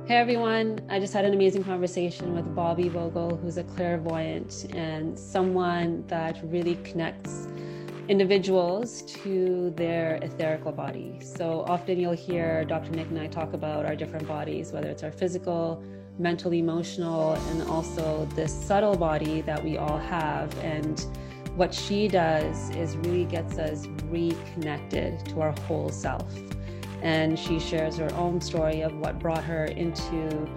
Hey everyone, I just had an amazing conversation with Bobby Vogel, who's a clairvoyant and someone that really connects individuals to their etherical body. So often you'll hear Dr. Nick and I talk about our different bodies, whether it's our physical, mental, emotional, and also this subtle body that we all have. And what she does is really gets us reconnected to our whole self. And she shares her own story of what brought her into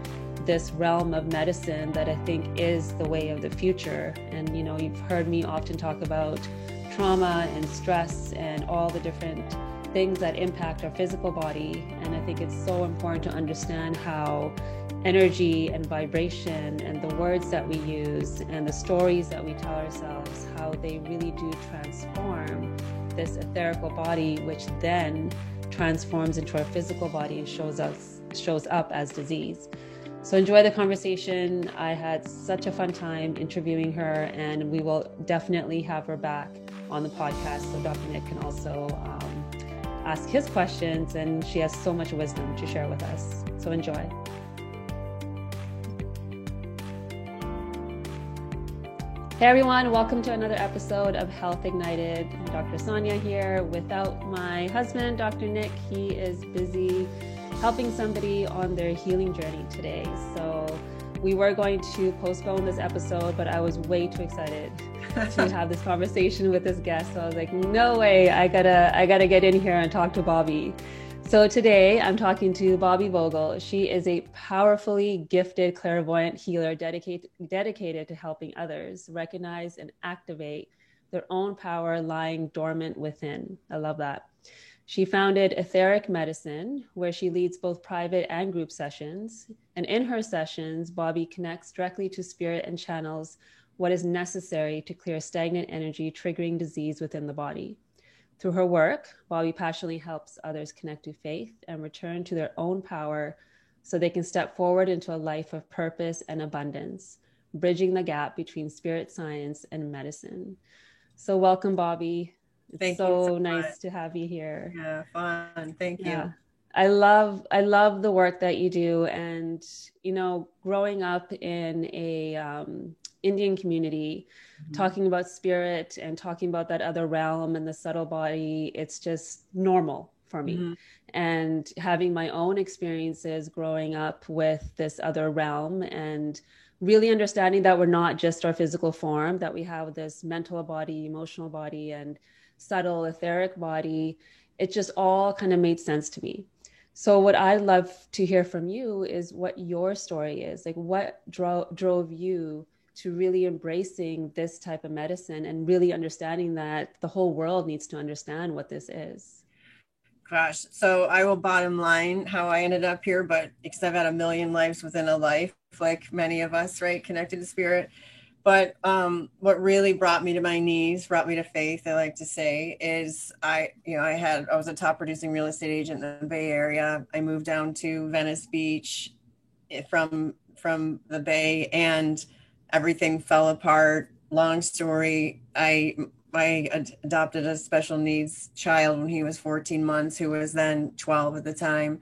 this realm of medicine that I think is the way of the future. And, you've heard me often talk about trauma and stress and all the different things that impact our physical body. And I think it's so important to understand how energy and vibration and the words that we use and the stories that we tell ourselves, how they really do transform this etherical body, which then transforms into our physical body and shows up as disease. So enjoy the conversation. I had such a fun time interviewing her, and we will definitely have her back on the podcast so Dr. Nick can also ask his questions, and she has so much wisdom to share with us. So enjoy. Hey everyone, welcome to another episode of Health Ignited. Dr. Sonia here without my husband, Dr. Nick. He is busy helping somebody on their healing journey today. So we were going to postpone this episode, but I was way too excited to have this conversation with this guest. So I was like, no way, I gotta get in here and talk to Bobby. So today I'm talking to Bobby Vogel. She is a powerfully gifted clairvoyant healer dedicated to helping others recognize and activate their own power lying dormant within. I love that. She founded Etheric Medicine, where she leads both private and group sessions. And in her sessions, Bobby connects directly to spirit and channels what is necessary to clear stagnant energy triggering disease within the body. Through her work, Bobby passionately helps others connect to faith and return to their own power so they can step forward into a life of purpose and abundance, bridging the gap between spirit science and medicine. So welcome, Bobby. It's so nice to have you here. Yeah, fun. Thank you. I love the work that you do. And, growing up in a Indian community, talking about spirit and talking about that other realm and the subtle body, it's just normal for me. And having my own experiences growing up with this other realm and really understanding that we're not just our physical form, that we have this mental body, emotional body, and subtle etheric body, it just all kind of made sense to me. So what I'd love to hear from you is what your story is. Like, what drove you to really embracing this type of medicine and really understanding that the whole world needs to understand what this is? Gosh, so I will bottom line how I ended up here, but because I've had a million lives within a life, like many of us, right, connected to spirit. But what really brought me to my knees, brought me to faith, I like to say, is I was a top producing real estate agent in the Bay Area. I moved down to Venice Beach from the Bay, and everything fell apart. Long story. I adopted a special needs child when he was 14 months, who was then 12 at the time.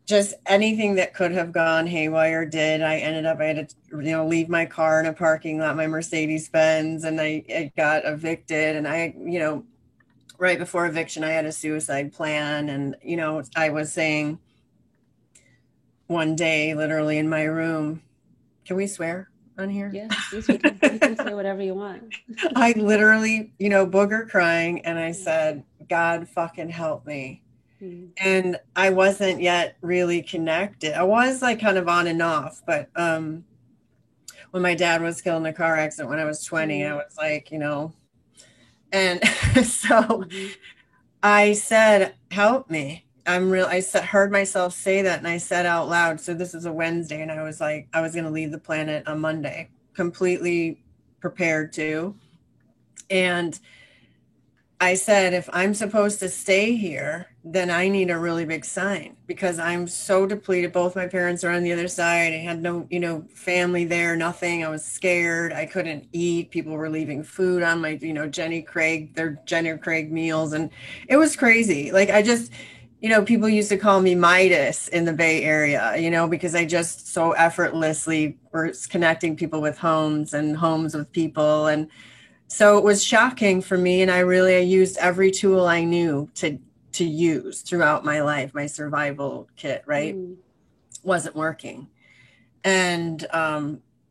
Just anything that could have gone haywire did. I had to, leave my car in a parking lot, my Mercedes Benz, and I got evicted. And right before eviction, I had a suicide plan. And, I was saying one day, literally in my room, can we swear on here? Yeah, you can say whatever you want. I literally, booger crying. And I said, God fucking help me. And I wasn't yet really connected. I was like kind of on and off, but when my dad was killed in a car accident when I was 20, I was like, and so I said, help me. I heard myself say that, and I said out loud. So this is a Wednesday, and I was like, I was going to leave the planet on Monday, completely prepared to. And I said, if I'm supposed to stay here, then I need a really big sign, because I'm so depleted. Both my parents are on the other side. I had no, family there, nothing. I was scared. I couldn't eat. People were leaving food on my, their Jenny Craig meals. And it was crazy. Like, people used to call me Midas in the Bay Area, because I just so effortlessly was connecting people with homes and homes with people. And so it was shocking for me. And I used every tool I knew to use throughout my life. My survival kit, right? Wasn't working. And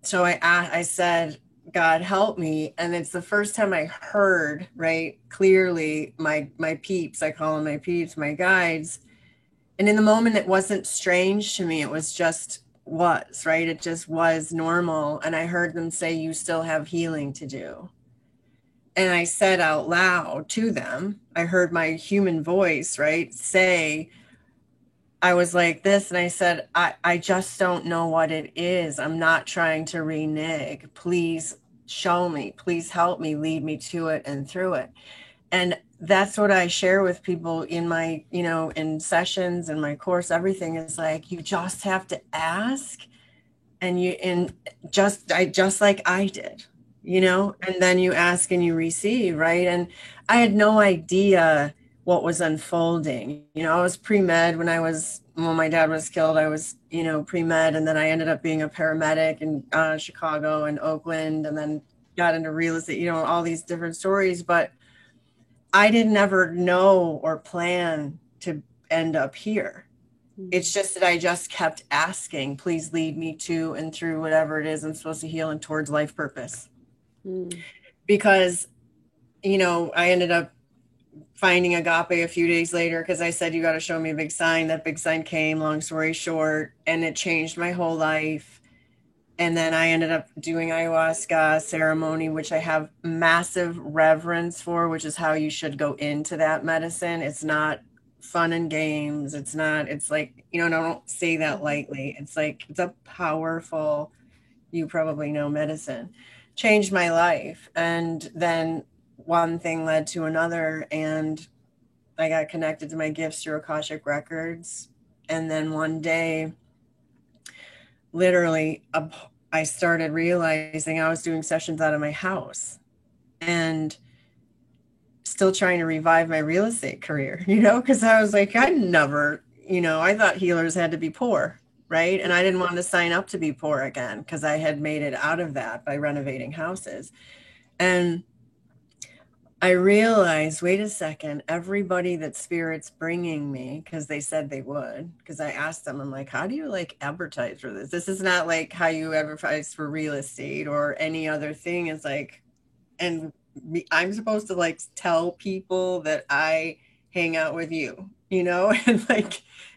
so I said, God help me. And it's the first time I heard, right, clearly my peeps, I call them my peeps, my guides. And in the moment, it wasn't strange to me. It was just was, right? It just was normal. And I heard them say, you still have healing to do. And I said out loud to them, I heard my human voice, right, say, I was like this, and I said, I just don't know what it is. I'm not trying to renege. Please show me. Please help me, lead me to it and through it. And that's what I share with people in my, in sessions and my course. Everything is like, you just have to ask, just like I did, and then you ask and you receive, right? And I had no idea what was unfolding. I was pre-med when my dad was killed. I was, pre-med, and then I ended up being a paramedic in Chicago and Oakland, and then got into real estate, all these different stories. But I didn't ever know or plan to end up here. It's just that I just kept asking, please lead me to and through whatever it is I'm supposed to heal and towards life purpose. Because, I ended up finding Agape a few days later because I said, you got to show me a big sign. That big sign came, long story short, and it changed my whole life. And then I ended up doing ayahuasca ceremony, which I have massive reverence for, which is how you should go into that medicine. It's not fun and games. It's like, don't say that lightly. It's like, it's a powerful, you probably know, medicine. Changed my life. And then one thing led to another, and I got connected to my gifts through Akashic Records. And then one day, literally, I started realizing I was doing sessions out of my house and still trying to revive my real estate career, because I was like, I never, I thought healers had to be poor, right? And I didn't want to sign up to be poor again because I had made it out of that by renovating houses. And I realized, wait a second, everybody that Spirit's bringing me, because they said they would, because I asked them, I'm like, how do you advertise for this? This is not like how you advertise for real estate or any other thing. It's like, and I'm supposed to tell people that I hang out with you, and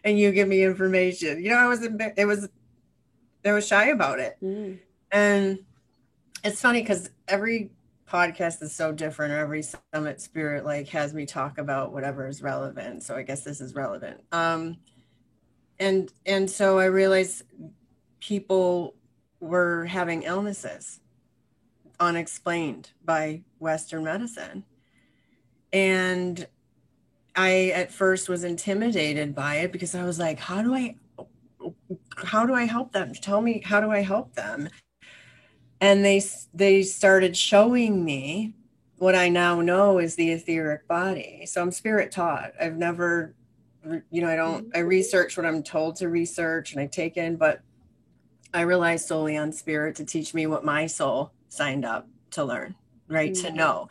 and you give me information. I was shy about it. And it's funny because every podcast is so different, or every summit Spirit has me talk about whatever is relevant. So I guess this is relevant. And so I realized people were having illnesses unexplained by Western medicine. And I at first was intimidated by it because I was like, how do I help them? Tell me, how do I help them? And they started showing me what I now know is the etheric body. So I'm spirit taught. I've never, I research what I'm told to research and I take in, but I rely solely on spirit to teach me what my soul signed up to learn, right? To know.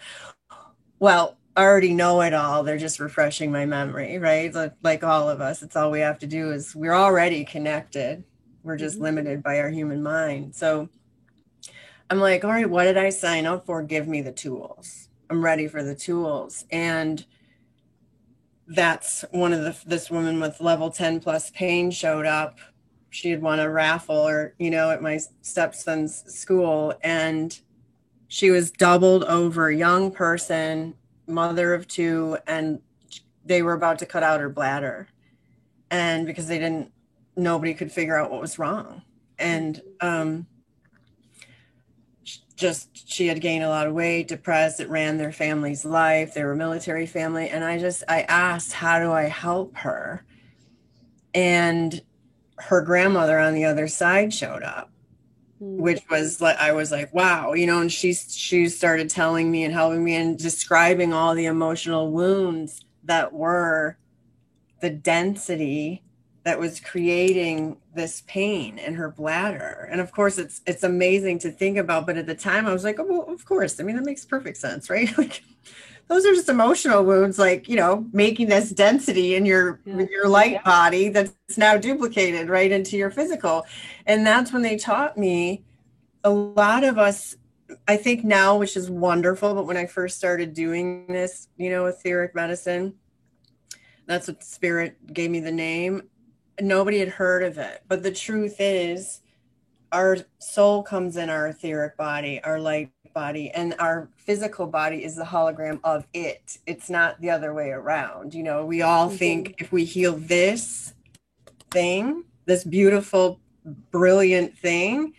Well, I already know it all. They're just refreshing my memory, right? Like all of us, it's all we have to do is we're already connected. We're just limited by our human mind. So I'm like, all right, what did I sign up for? Give me the tools. I'm ready for the tools. And that's one of this woman with level 10 plus pain showed up. She had won a raffle at my stepson's school, and she was doubled over, young person, mother of 2, and they were about to cut out her bladder. And because nobody could figure out what was wrong. And, she had gained a lot of weight, depressed. It ran their family's life. They were a military family. And I asked, how do I help her? And her grandmother on the other side showed up, which was I was like, wow, and she started telling me and helping me and describing all the emotional wounds that were the density that was creating this pain in her bladder. And of course, it's amazing to think about. But at the time, I was like, oh, well, of course. I mean, that makes perfect sense, right? Like, those are just emotional wounds, like, making this density in your light body that's now duplicated right into your physical. And that's when they taught me, a lot of us, I think now, which is wonderful, but when I first started doing this, etheric medicine, that's what Spirit gave me the name. Nobody had heard of it. But the truth is, our soul comes in our etheric body, our light body, and our physical body is the hologram of it. It's not the other way around. We all think if we heal this thing, this beautiful, brilliant thing,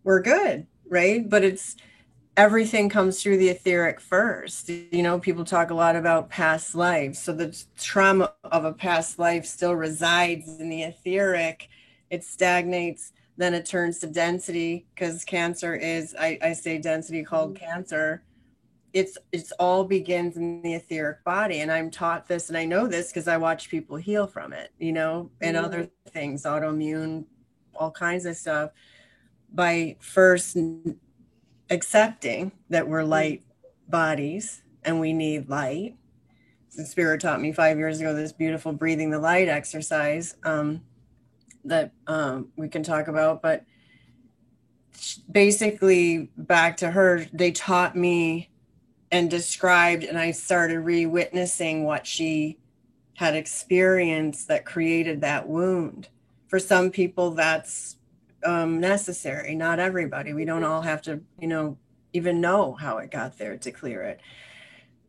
we're good, right? But everything comes through the etheric first. People talk a lot about past lives. So the trauma of a past life still resides in the etheric. It stagnates, then it turns to density, because cancer is, I say density called cancer. It's all begins in the etheric body. And I'm taught this, and I know this because I watch people heal from it, and other things, autoimmune, all kinds of stuff, by first accepting that we're light bodies and we need light. So Spirit taught me 5 years ago this beautiful breathing the light exercise that we can talk about. But basically, back to her, they taught me and described, and I started re-witnessing what she had experienced that created that wound. For some people, that's necessary. Not everybody. We don't all have to, even know how it got there to clear it.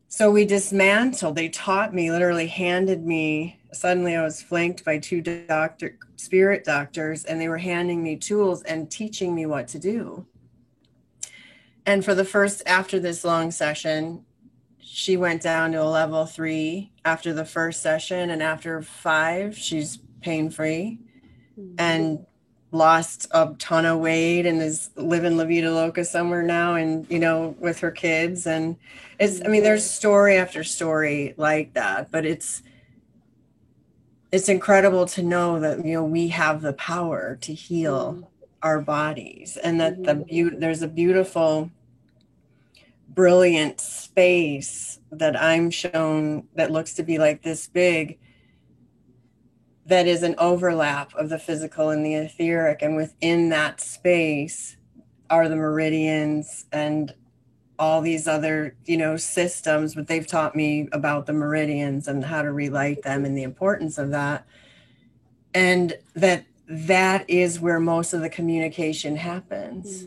So we dismantled. They taught me, literally handed me. Suddenly, I was flanked by two spirit doctors, and they were handing me tools and teaching me what to do. And for the first, after this long session, she went down to a level 3 after the first session, and after 5, she's pain-free. And lost a ton of weight and is living La Vida Loca somewhere now, and with her kids. And there's story after story like that, but it's incredible to know that we have the power to heal our bodies, and that there's a beautiful, brilliant space that I'm shown that looks to be like this big, that is an overlap of the physical and the etheric. And within that space are the meridians and all these other, systems. But they've taught me about the meridians and how to relight them and the importance of that. And that is where most of the communication happens.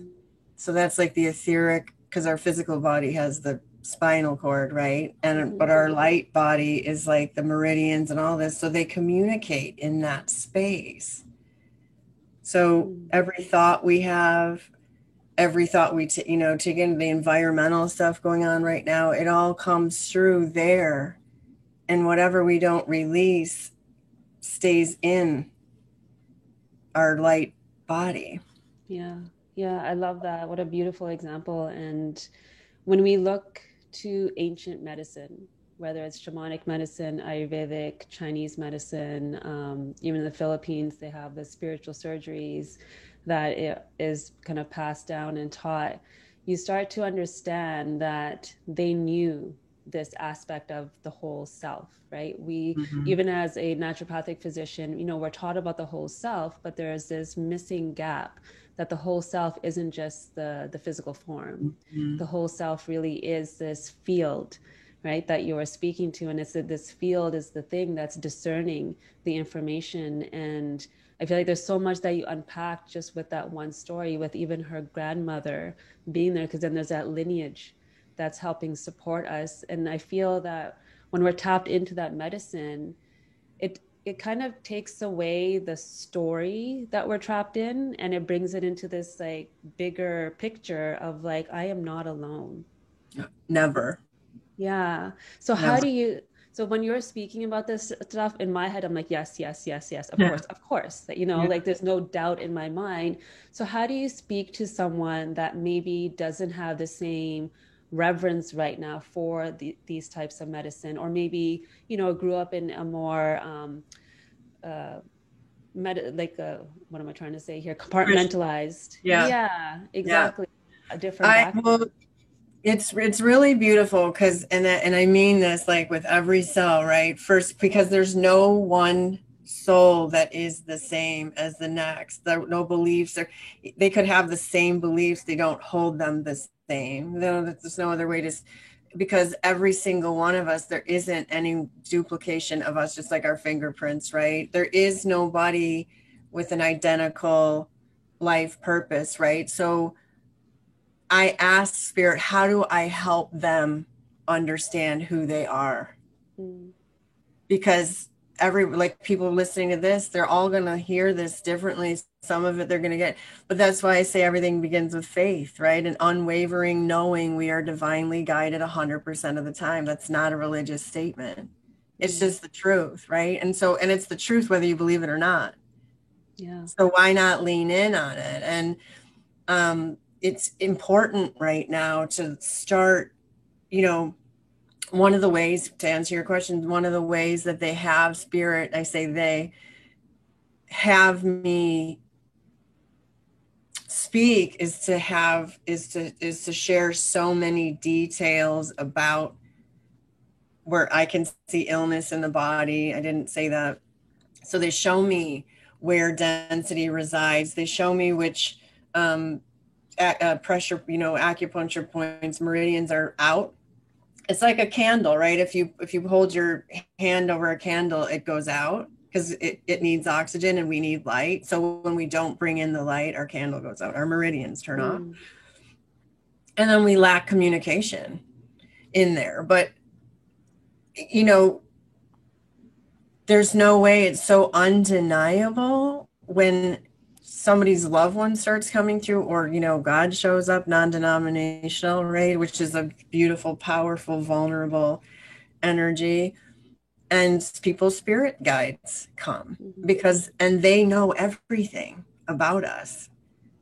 So that's like the etheric, because our physical body has the spinal cord, right? And but our light body is like the meridians and all this, so they communicate in that space. So every thought we have, every thought we take into the environmental stuff going on right now, it all comes through there, and whatever we don't release stays in our light body. Yeah, I love that. What a beautiful example. And when we look to ancient medicine, whether it's shamanic medicine, Ayurvedic, Chinese medicine, even in the Philippines, they have the spiritual surgeries that it is kind of passed down and taught. You start to understand that they knew this aspect of the whole self, right? We, even as a naturopathic physician, we're taught about the whole self, but there's this missing gap that the whole self isn't just the physical form. The whole self really is this field, right, that you are speaking to. And it's this field is the thing that's discerning the information. And I feel like there's so much that you unpack just with that one story, with even her grandmother being there, because then there's that lineage that's helping support us. And I feel that when we're tapped into that medicine, it kind of takes away the story that we're trapped in, and it brings it into this like bigger picture of like, I am not alone. Never. Yeah. So Never. how do you, so when you're speaking about this stuff, in my head, I'm like, yes, of course, that, like there's no doubt in my mind. So how do you speak to someone that maybe doesn't have the same reverence right now for these types of medicine, or maybe, you know, grew up in a more what am I trying to say here? Compartmentalized. Yeah. Yeah, Yeah. exactly. A different I background. will. It's really beautiful because and I mean this like with every cell, right? First, because there's no one soul that is the same as the next. There no beliefs, or they could have the same beliefs, they don't hold them the same. There's no other way to, because every single one of us, there isn't any duplication of us, just like our fingerprints, right? There is nobody with an identical life purpose, right? So I asked Spirit, how do I help them understand who they are? Mm. Because like people listening to this, they're all going to hear this differently. Some of it they're going to get, but that's why I say everything begins with faith, right? An unwavering knowing we are divinely guided 100% of the time. That's not a religious statement. It's just the truth, right? And it's the truth whether you believe it or not. Yeah. So why not lean in on it? And it's important right now to start, you know, one of the ways, to answer your question, one of the ways that they have Spirit, I say they have me speak, is to share so many details about where I can see illness in the body. I didn't say that. So they show me where density resides. They show me which pressure, you know, acupuncture points, meridians are out. It's like a candle, right? If you hold your hand over a candle, it goes out because it needs oxygen and we need light. So when we don't bring in the light, our candle goes out, our meridians turn off. And then we lack communication in there. But, you know, there's no way, it's so undeniable when somebody's loved one starts coming through, or, you know, God shows up, non-denominational, right? Which is a beautiful, powerful, vulnerable energy. And people's spirit guides come because, and they know everything about us.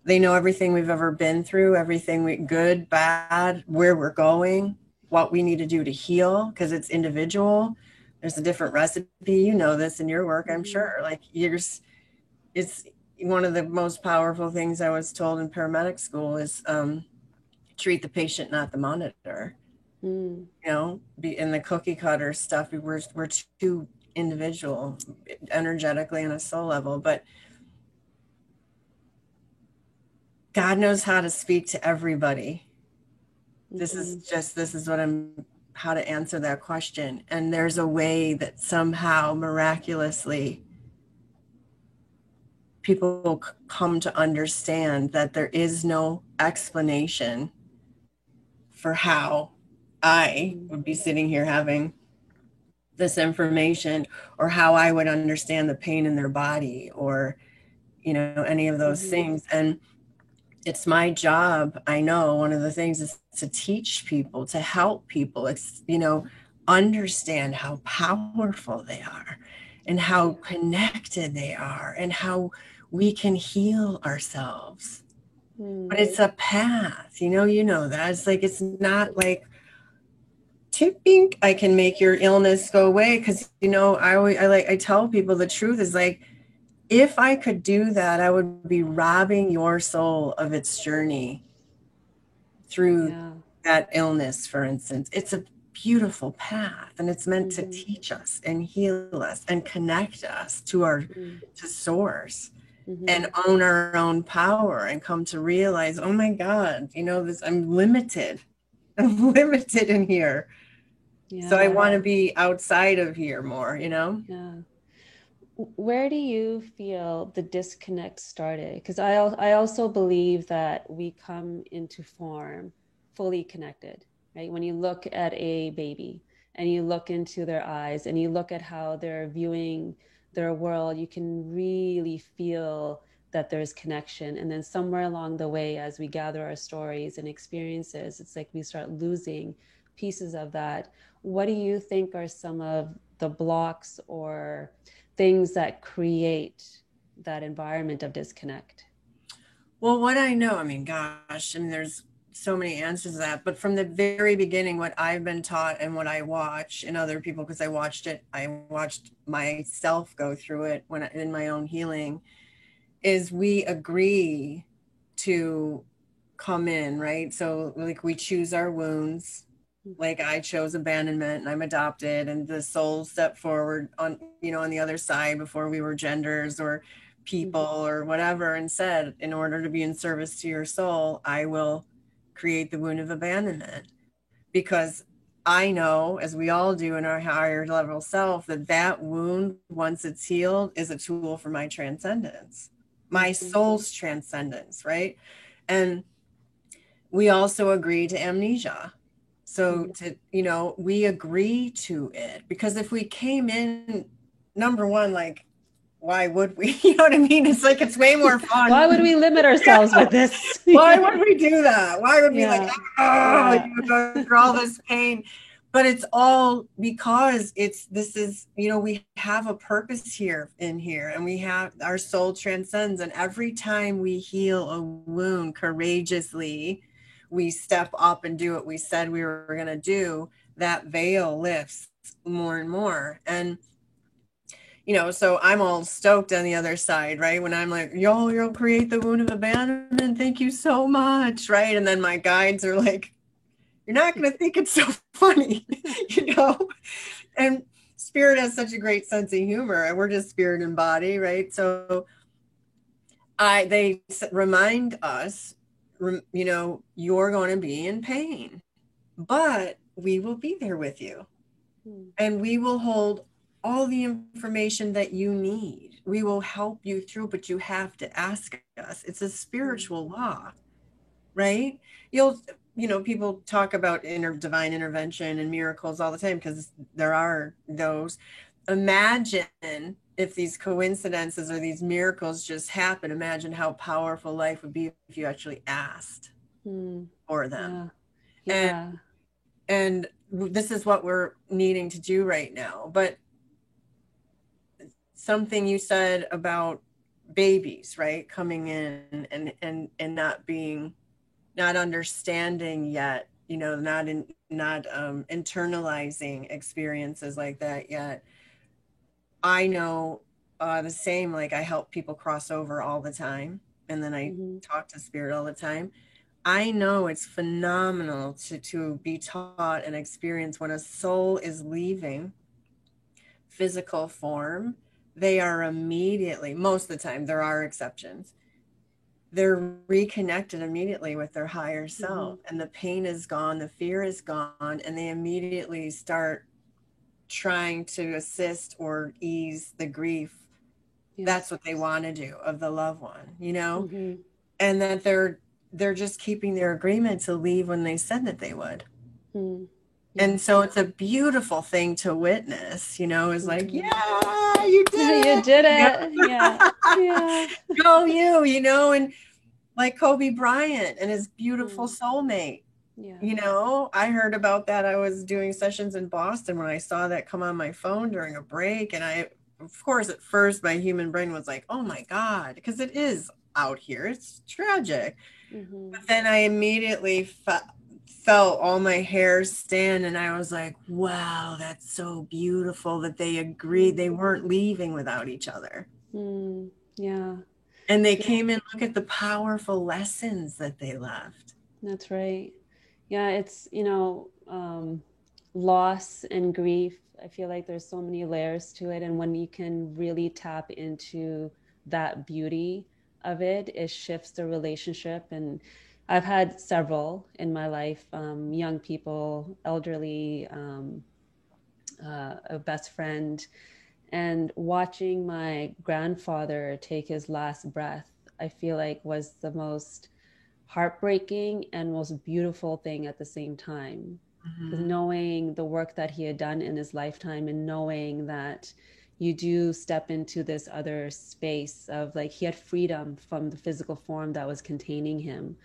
They know everything we've ever been through, everything good, bad, where we're going, what we need to do to heal, because it's individual. There's a different recipe. You know this in your work, I'm sure. Like it's one of the most powerful things I was told in paramedic school is treat the patient, not the monitor. You know, be in the cookie cutter stuff. We're too individual energetically on a soul level, but God knows how to speak to everybody. This is what how to answer that question. And there's a way that somehow miraculously people come to understand that there is no explanation for how I would be sitting here having this information, or how I would understand the pain in their body, or, you know, any of those things. And it's my job. I know one of the things is to teach people, to help people, you know, understand how powerful they are and how connected they are and how we can heal ourselves. But it's a path, you know that. It's like, it's not like tipping, I can make your illness go away. Because, you know, I tell people the truth is like, if I could do that, I would be robbing your soul of its journey through that illness, for instance. It's a beautiful path, and it's meant to teach us and heal us and connect us to our to source, and own our own power, and come to realize, oh my God, you know, I'm limited. I'm limited in here. Yeah. So I want to be outside of here more, you know? Yeah. Where do you feel the disconnect started? Because I also believe that we come into form fully connected, right? When you look at a baby and you look into their eyes and you look at how they're viewing their world, you can really feel that there's connection. And then somewhere along the way, as we gather our stories and experiences, it's like we start losing pieces of that. What do you think are some of the blocks or things that create that environment of disconnect? Well, what I know, I mean, gosh, I mean, there's so many answers to that. But from the very beginning, what I've been taught and what I watch in other people, because I watched myself go through it when in my own healing, is we agree to come in, right? So like we choose our wounds. Like I chose abandonment and I'm adopted, and the soul stepped forward on, on the other side before we were genders or people or whatever, and said, in order to be in service to your soul, I will create the wound of abandonment, because I know, as we all do in our higher level self, that that wound, once it's healed, is a tool for my transcendence, my soul's transcendence, right? And we also agree to amnesia. So we agree to it, because if we came in, number one, like, why would we? You know what I mean? It's like, it's way more fun. Why would we limit ourselves with this? Why would we do that? Why would we you go through all this pain? But it's all because we have a purpose here, and we have, our soul transcends. And every time we heal a wound courageously, we step up and do what we said we were going to do, that veil lifts more and more. And so I'm all stoked on the other side, right? When I'm like, you'll create the wound of abandonment. Thank you so much, right? And then my guides are like, you're not going to think it's so funny, And spirit has such a great sense of humor, and we're just spirit and body, right? So they remind us, you're going to be in pain, but we will be there with you, and we will hold all the information that you need. We will help you through, but you have to ask us. It's a spiritual law, right? People talk about divine intervention and miracles all the time, because there are those. Imagine if these coincidences or these miracles just happen. Imagine how powerful life would be if you actually asked for them. Yeah. And this is what we're needing to do right now. But something you said about babies, right, coming in and not understanding yet, not internalizing experiences like that yet. I know the same, like I help people cross over all the time, and then I talk to spirit all the time. I know it's phenomenal to be taught and experience when a soul is leaving physical form. They are immediately, most of the time, there are exceptions, they're reconnected immediately with their higher self, and the pain is gone, the fear is gone, and they immediately start trying to assist or ease the grief. That's what they want to do of the loved one, and that they're just keeping their agreement to leave when they said that they would. And so it's a beautiful thing to witness, is like, yeah, you did it. You did it. Go you, and like Kobe Bryant and his beautiful soulmate. I heard about that. I was doing sessions in Boston when I saw that come on my phone during a break. And of course, at first, my human brain was like, oh my God, because it is out here. It's tragic. But then I immediately felt all my hair stand, and I was like, wow, that's so beautiful that they agreed they weren't leaving without each other. And they came in, look at the powerful lessons that they left. That's right. Yeah, it's, loss and grief. I feel like there's so many layers to it. And when you can really tap into that beauty of it, it shifts the relationship. And I've had several in my life, young people, elderly, a best friend, and watching my grandfather take his last breath, I feel like was the most heartbreaking and most beautiful thing at the same time. Because knowing the work that he had done in his lifetime, and knowing that you do step into this other space of, like, he had freedom from the physical form that was containing him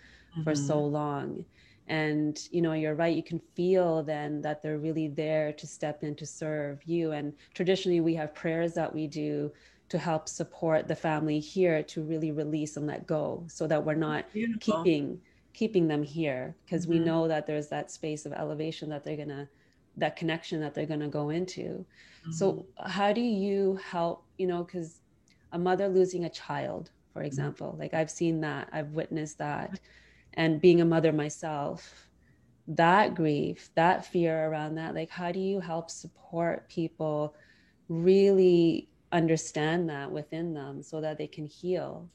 for so long. And, you're right, you can feel then that they're really there to step in to serve you. And traditionally we have prayers that we do to help support the family here to really release and let go, so that we're not keeping keeping them here, because we know that there's that space of elevation that they're gonna, that connection that they're gonna go into. So how do you help, you know, because a mother losing a child, for example, like I've seen that, I've witnessed that, and being a mother myself, that grief, that fear around that, like how do you help support people really understand that within them so that they can heal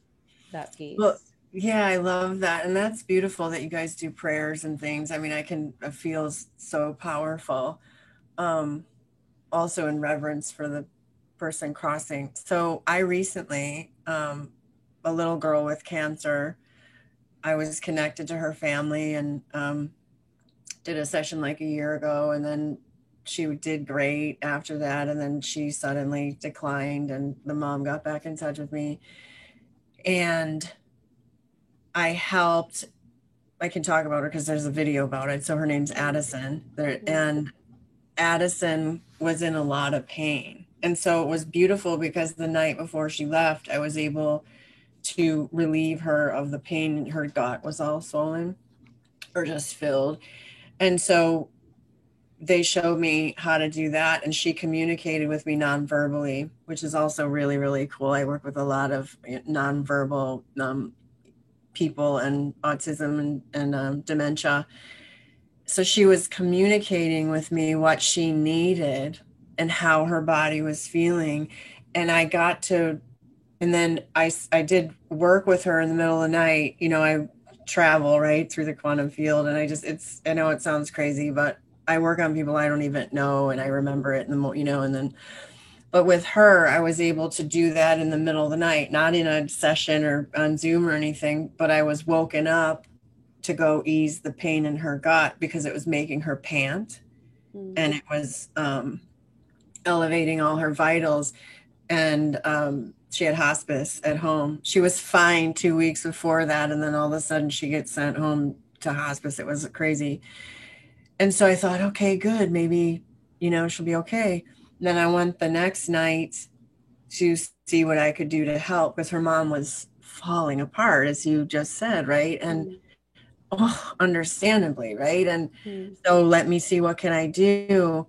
that Well, piece? yeah, I love that. And that's beautiful that you guys do prayers and things. I mean, it feels so powerful. Um, Also in reverence for the person crossing. So I recently, a little girl with cancer, I was connected to her family and did a session like a year ago. And then she did great after that. And then she suddenly declined, and the mom got back in touch with me. And I helped, I can talk about her because there's a video about it. So her name's Addison. And Addison was in a lot of pain. And so it was beautiful because the night before she left, I was able to relieve her of the pain. Her gut was all swollen or just filled. And so they showed me how to do that. And she communicated with me non-verbally, which is also really, really cool. I work with a lot of non-verbal people and autism and dementia. So she was communicating with me what she needed and how her body was feeling. And I got to, and then I did work with her in the middle of the night. You know, I travel right through the quantum field, and I know it sounds crazy, but I work on people I don't even know, and I remember it in the, you know, and then, but with her, I was able to do that in the middle of the night, not in a session or on Zoom or anything, but I was woken up to go ease the pain in her gut because it was making her pant, and it was elevating all her vitals. And she had hospice at home. She was fine 2 weeks before that, and then all of a sudden she gets sent home to hospice. It was crazy. And so I thought, okay, good, maybe, you know, she'll be okay. And then I went the next night to see what I could do to help, because her mom was falling apart, as you just said, right? And understandably, right? And so let me see, what can I do?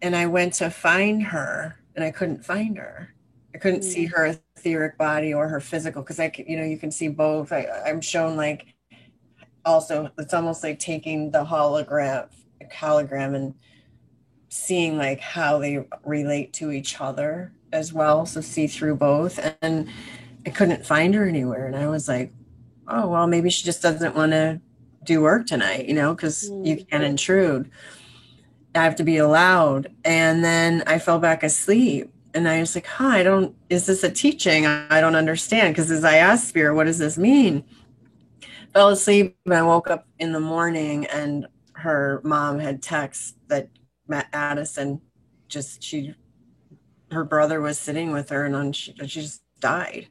And I went to find her, and I couldn't find her. I couldn't see her etheric body or her physical, because you know, you can see both. I'm shown like, also, it's almost like taking the hologram and seeing like how they relate to each other as well. So see through both. And I couldn't find her anywhere. And I was like, oh, well, maybe she just doesn't want to do work tonight, you know, because you can't intrude. I have to be allowed. And then I fell back asleep, and I was like, is this a teaching? I don't understand. Because as I asked Spirit, what does this mean? Fell asleep, and I woke up in the morning, and her mom had text that Addison her brother was sitting with her, and she just died.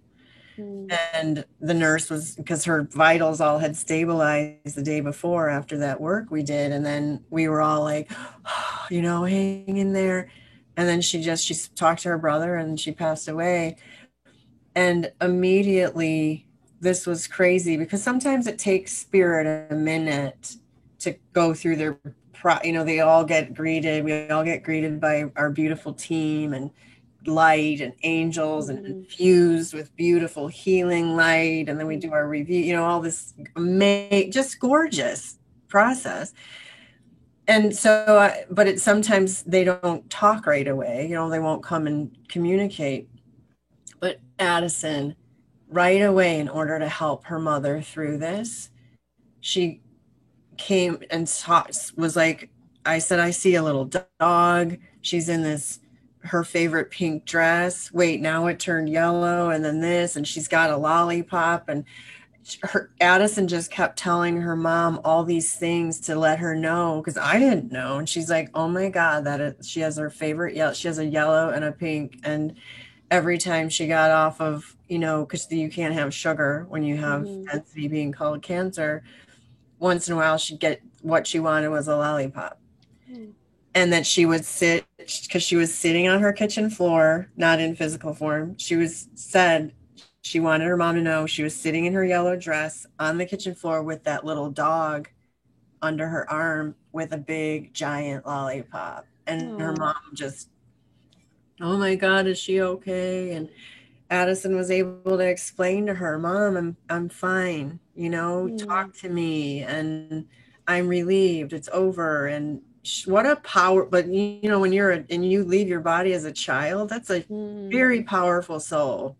And the nurse was, because her vitals all had stabilized the day before after that work we did. And then we were all like, oh, you know, hang in there. And then she talked to her brother, and she passed away. And immediately, this was crazy, because sometimes it takes Spirit a minute to go through their, you know, we all get greeted by our beautiful team and light and angels and infused with beautiful healing light. And then we do our review, you know, all this just gorgeous process. And so, but sometimes they don't talk right away, you know, they won't come and communicate. But Addison, right away, in order to help her mother through this, she came and was like, I said, I see a little dog. She's in her favorite pink dress. Wait, now it turned yellow, and then this, and she's got a lollipop. And Addison just kept telling her mom all these things to let her know, because I didn't know. And she's like, oh my God, she has her favorite yellow. She has a yellow and a pink. And every time she got off of, you know, because you can't have sugar when you have density being called cancer, once in a while she'd get what she wanted was a lollipop. And that she would sit, because she was sitting on her kitchen floor, not in physical form. She said she wanted her mom to know she was sitting in her yellow dress on the kitchen floor with that little dog under her arm with a big giant lollipop. And her Oh. mom just, oh my God, is she okay? And Addison was able to explain to her, Mom, I'm fine, Mm. talk to me, and I'm relieved, it's over. And what a power, but when and you leave your body as a child, that's a Mm. very powerful soul.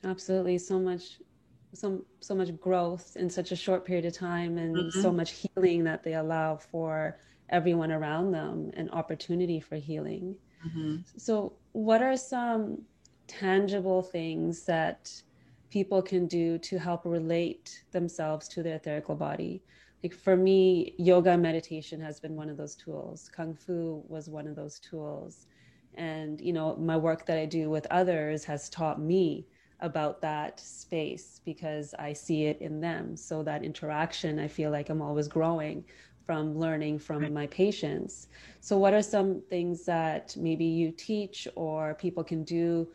Absolutely. So much growth in such a short period of time, and so Mhm. much healing that they allow for everyone around them, and opportunity for healing. Mhm. So, what are some tangible things that people can do to help relate themselves to their etherical body? Like for me, yoga and meditation has been one of those tools. Kung Fu was one of those tools. And, my work that I do with others has taught me about that space because I see it in them. So that interaction, I feel like I'm always growing from learning from Right. my patients. So, what are some things that maybe you teach or people can do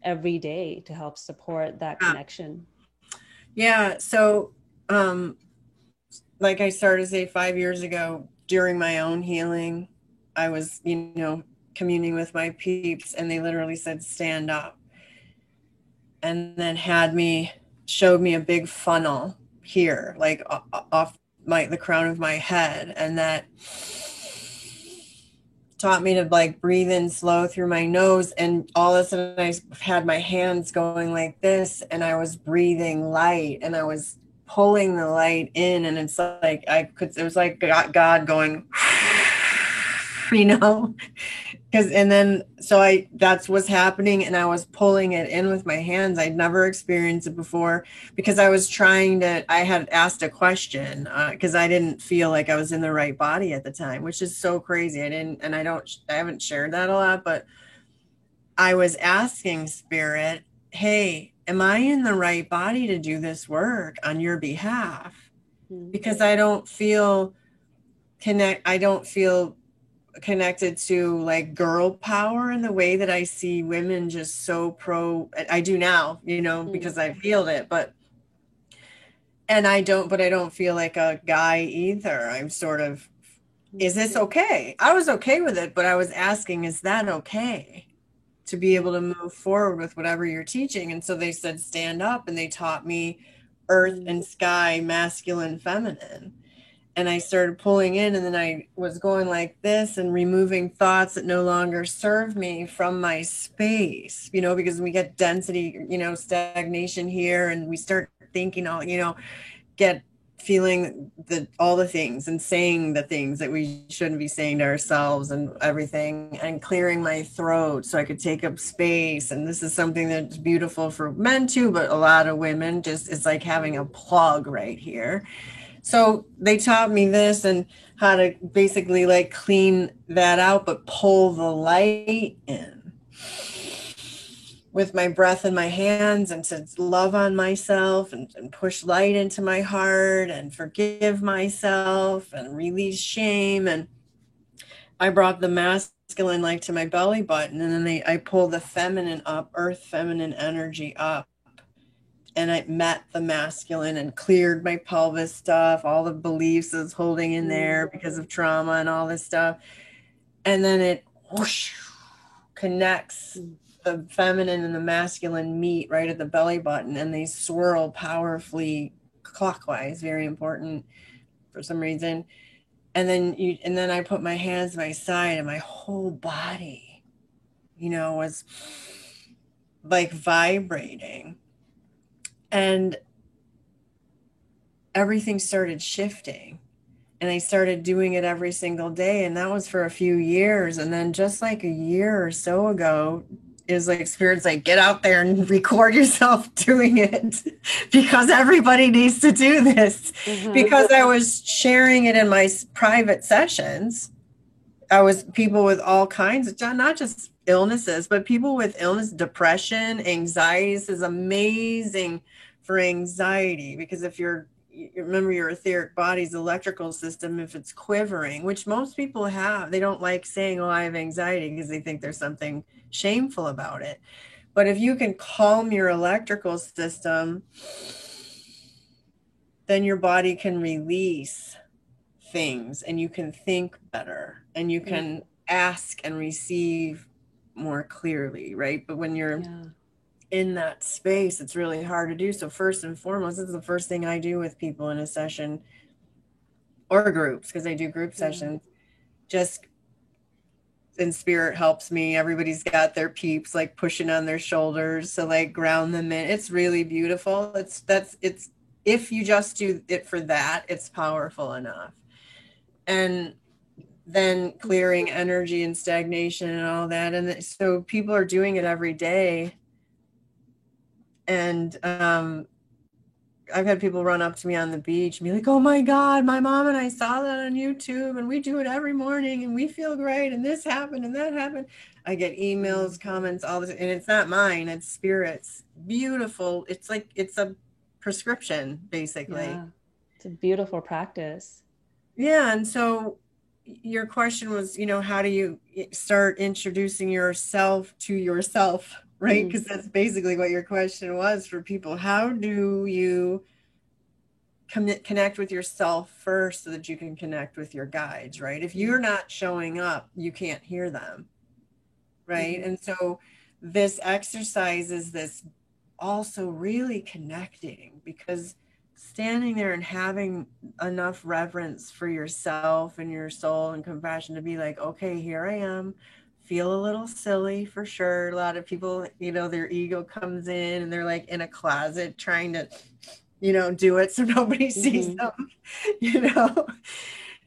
every day to help support that Yeah. connection? Yeah. So, um, like I started to say 5 years ago, during my own healing, I was, communing with my peeps, and they literally said, stand up. And then showed me a big funnel here, like off the crown of my head. And that taught me to like breathe in slow through my nose. And all of a sudden I had my hands going like this, and I was breathing light, and I was pulling the light in. And it's like, it was like God going, you know, that's what's happening. And I was pulling it in with my hands. I'd never experienced it before because I had asked a question because I didn't feel like I was in the right body at the time, which is so crazy. I haven't shared that a lot, but I was asking Spirit, hey, am I in the right body to do this work on your behalf? Mm. Because I don't feel connected to like girl power in the way that I see women just so I do now, Mm. because I feel it, but I don't feel like a guy either. I'm sort of, is Mm. this okay? I was okay with it, but I was asking, is that okay to be able to move forward with whatever you're teaching? And so they said, stand up, and they taught me earth Mm. and sky, masculine, feminine. And I started pulling in, and then I was going like this and removing thoughts that no longer serve me from my space, because we get density, stagnation here, and we start thinking get feeling all the things and saying the things that we shouldn't be saying to ourselves and everything, and clearing my throat so I could take up space. And this is something that's beautiful for men too, but a lot of women just, it's like having a plug right here. So they taught me this and how to basically like clean that out, but pull the light in with my breath in my hands, and to love on myself, and push light into my heart, and forgive myself and release shame. And I brought the masculine like to my belly button, and then I pull the feminine up, earth feminine energy up, and I met the masculine and cleared my pelvis stuff, all the beliefs I was holding in Mm. there because of trauma and all this stuff. And then it whoosh, connects. Mm. The feminine and the masculine meet right at the belly button, and they swirl powerfully clockwise, very important for some reason. And then I put my hands to my side, and my whole body, was like vibrating. And everything started shifting, and I started doing it every single day. And that was for a few years. And then just like a year or so ago, is like Spirit's like, get out there and record yourself doing it because everybody needs to do this. Uh-huh. Because I was sharing it in my private sessions. I was people with all kinds of, not just illnesses, but people with illness, depression, anxiety. This is amazing for anxiety, because if you remember your etheric body's electrical system, if it's quivering, which most people have, they don't like saying, oh, I have anxiety, because they think there's something shameful about it. But if you can calm your electrical system, then your body can release things and you can think better and you can ask and receive more clearly, right? But when you're in that space, it's really hard to do. So first and foremost, this is the first thing I do with people in a session or groups, because I do group sessions. Just in spirit helps me. Everybody's got their peeps like pushing on their shoulders to like ground them in. It's really beautiful. It's if you just do it for that, it's powerful enough. And then clearing energy and stagnation and all that. And so people are doing it every day. And I've had people run up to me on the beach and be like, oh my God, my mom and I saw that on YouTube and we do it every morning and we feel great and this happened and that happened. I get emails, comments, all this, and it's not mine, it's spirits. Beautiful. It's like, it's a prescription, basically. Yeah. It's a beautiful practice. Yeah. And so your question was, you know, how do you start introducing yourself to yourself, right? Because that's basically what your question was for people. How do you connect with yourself first so that you can connect with your guides, right? If you're not showing up, you can't hear them, right? And so this exercise is this also really connecting, because standing there and having enough reverence for yourself and your soul and compassion to be like, okay, here I am, feel a little silly for sure. A lot of people, you know, their ego comes in and they're like in a closet trying to, you know, do it so nobody sees them, you know.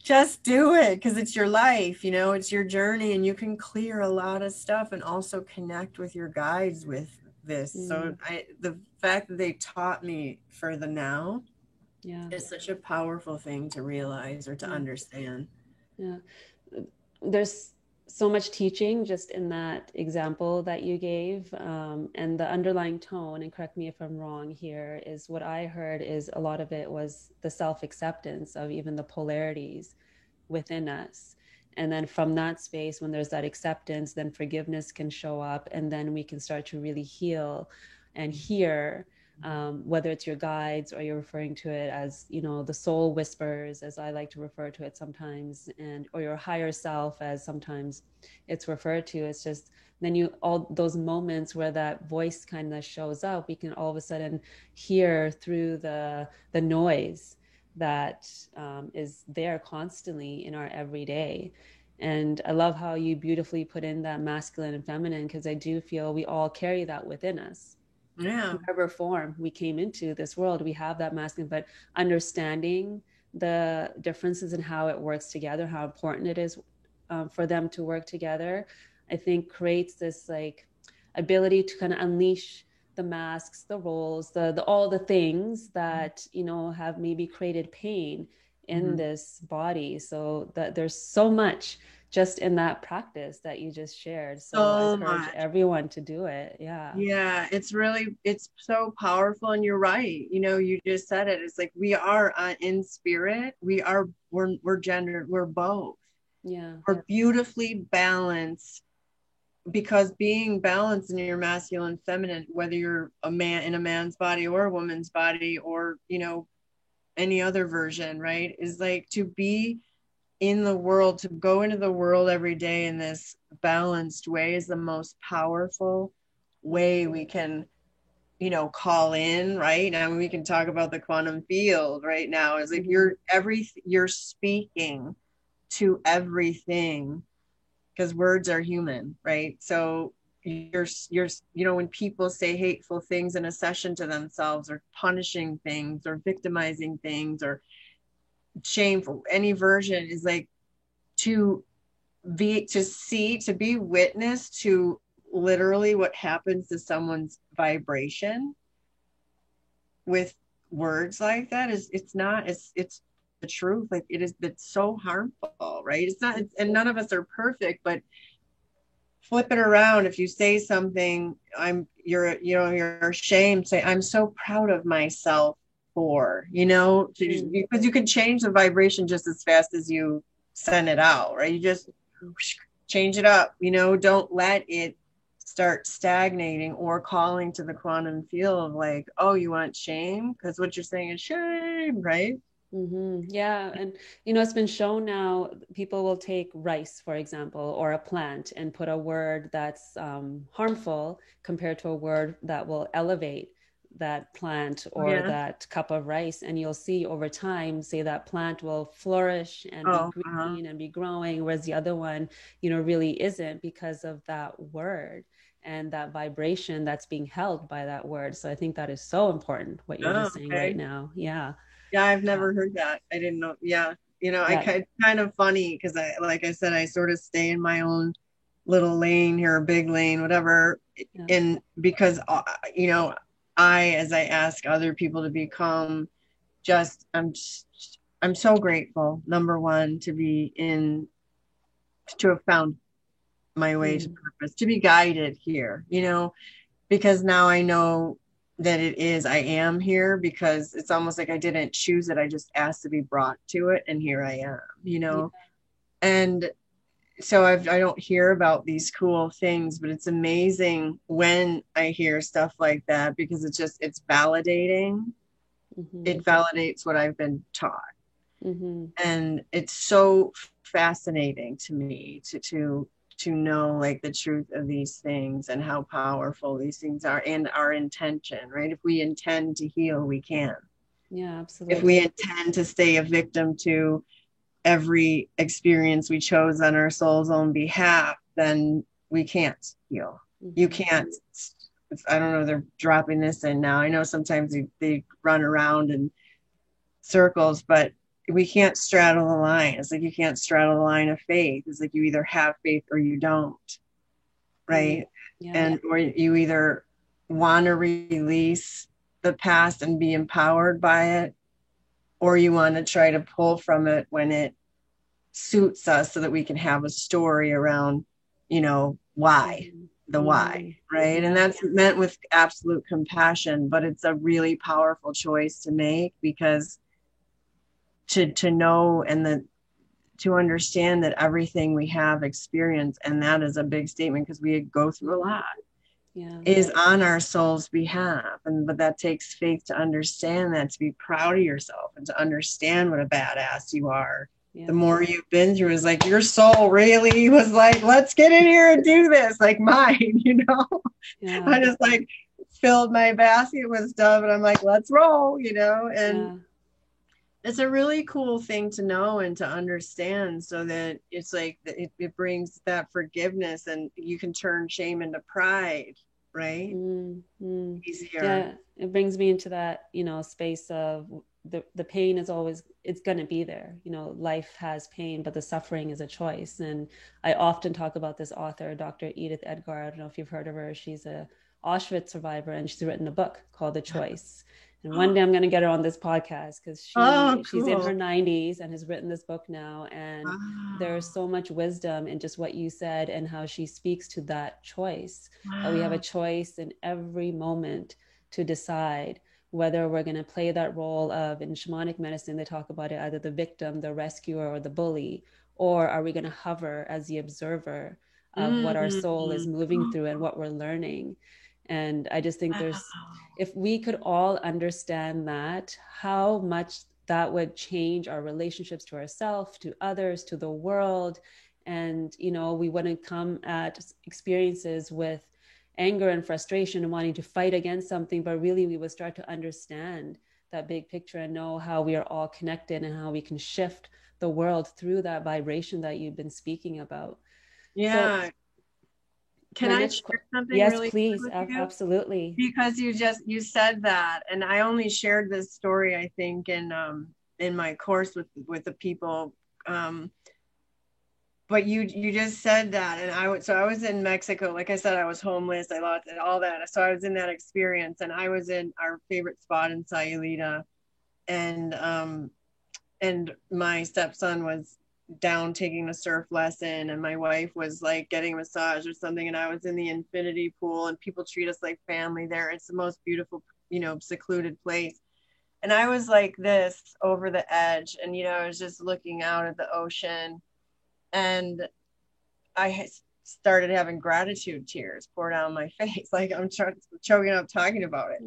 Just do it, because it's your life, you know, it's your journey, and you can clear a lot of stuff and also connect with your guides with this. So the fact that they taught me for the now is such a powerful thing to realize or to understand. There's so much teaching just in that example that you gave, and the underlying tone, and correct me if I'm wrong here, is what I heard is a lot of it was the self-acceptance of even the polarities within us. And then from that space, when there's that acceptance, then forgiveness can show up, and then we can start to really heal and hear, whether it's your guides or you're referring to it as, you know, the soul whispers, as I like to refer to it sometimes, and or your higher self, as sometimes it's referred to. It's just then you, all those moments where that voice kind of shows up, we can all of a sudden hear through the noise that is there constantly in our everyday. And I love how you beautifully put in that masculine and feminine, because I do feel we all carry that within us. Whatever form we came into this world, we have that masculine, but understanding the differences in how it works together, how important it is for them to work together, I think creates this like ability to kind of unleash the masks, the roles, the all the things that, you know, have maybe created pain in this body. So that there's so much just in that practice that you just shared. So I encourage everyone to do it. Yeah, it's really, it's so powerful. And you're right, you know, you just said it. It's like we are in spirit, we're gendered, we're both. We're beautifully balanced, because being balanced in your masculine, feminine, whether you're a man in a man's body or a woman's body, or, you know, any other version, right, is like to be in the world, to go into the world every day in this balanced way is the most powerful way we can, you know, call in, right? Now we can talk about the quantum field right now. Is like you're speaking to everything, because words are human, right? So you're, you know, when people say hateful things in a session to themselves, or punishing things, or victimizing things, or shameful, any version is like to be witness to literally what happens to someone's vibration with words like that is, it's the truth. Like it's so harmful, right? It's not, and none of us are perfect, but flip it around. If you say something, you're ashamed, say, I'm so proud of myself for, you know, because you can change the vibration just as fast as you send it out, right? You just change it up, you know, don't let it start stagnating or calling to the quantum field of like, oh, you want shame? Because what you're saying is shame, right? Yeah. And, it's been shown now, people will take rice, for example, or a plant and put a word that's harmful compared to a word that will elevate that plant or Yeah. that cup of rice. And you'll see over time, say that plant will flourish and be Oh, green and be growing, whereas the other one, really isn't because of that word and that vibration that's being held by that word. So I think that is so important, what you're oh, just saying right okay. now. Yeah. Yeah, I've Yeah. never heard that. I didn't know. Yeah. I Yeah. kind of funny because like I said, I sort of stay in my own little lane here, big lane, whatever. Yeah. And because, as I ask other people to become I'm so grateful, number one, to have found my way to Mm, purpose, to be guided here, because now I know that I am here because it's almost like I didn't choose it. I just asked to be brought to it. And here I am, yeah. and so I don't hear about these cool things, but it's amazing when I hear stuff like that because it's validating. Mm-hmm. It validates what I've been taught. Mm-hmm. And it's so fascinating to me to know like the truth of these things and how powerful these things are and our intention, right? If we intend to heal, we can. Yeah, If we absolutely. intend to stay a victim to every experience we chose on our soul's own behalf, then we can't heal. You Mm-hmm. can't. I don't know, they're dropping this in now. I know sometimes they run around in circles, but we can't straddle the line. It's like you can't straddle the line of faith. It's like you either have faith or you don't, Mm, right? yeah. And or you either want to release the past and be empowered by it, or you want to try to pull from it when it suits us so that we can have a story around, why, Mm-hmm. the Mm-hmm. why, right? And Yeah. that's meant with absolute compassion, but it's a really powerful choice to make because to know to understand that everything we have experienced, and that is a big statement because we go through a lot, Yeah. is on our soul's behalf. But that takes faith to understand that, to be proud of yourself and to understand what a badass you are. The Yeah. more you've been through is like your soul really was like, let's get in here and do this, like mine, Yeah. I just like filled my basket with stuff and I'm like, let's roll, and Yeah. it's a really cool thing to know and to understand so that it's like it brings that forgiveness and you can turn shame into pride, right? Mm-hmm. Easier. Yeah. It brings me into that, space of the pain is always, it's going to be there. Life has pain, but the suffering is a choice. And I often talk about this author, Dr. Edith Edgar. I don't know if you've heard of her. She's a Auschwitz survivor, and she's written a book called The Choice. And one day I'm going to get her on this podcast because Oh, she's in cool. her 90s and has written this book now. And there's Wow. so much wisdom in just what you said and how she speaks to that choice, that we have a Wow. choice in every moment to decide whether we're going to play that role of, in shamanic medicine, they talk about it, either the victim, the rescuer, or the bully, or are we going to hover as the observer of what our soul is Mm. moving through and what we're learning. And I just think there's, Wow. if we could all understand that, how much that would change our relationships to ourselves, to others, to the world. And, we wouldn't come at experiences with anger and frustration and wanting to fight against something, but really we would start to understand that big picture and know how we are all connected and how we can shift the world through that vibration that you've been speaking about. So Yeah. Can my I next share something yes, really quick please. with you? Absolutely. Because you said that, and I only shared this story, I think, in my course with the people. Um, but you just said that, and I was in Mexico. Like I said, I was homeless. I lost all that. So I was in that experience, and I was in our favorite spot in Sayulita, and my stepson was down taking a surf lesson, and my wife was like getting a massage or something, and I was in the infinity pool, and people treat us like family there. It's the most beautiful, secluded place. And I was like this over the edge, and I was just looking out at the ocean, and I started having gratitude tears pour down my face. Like I'm choking up talking about it.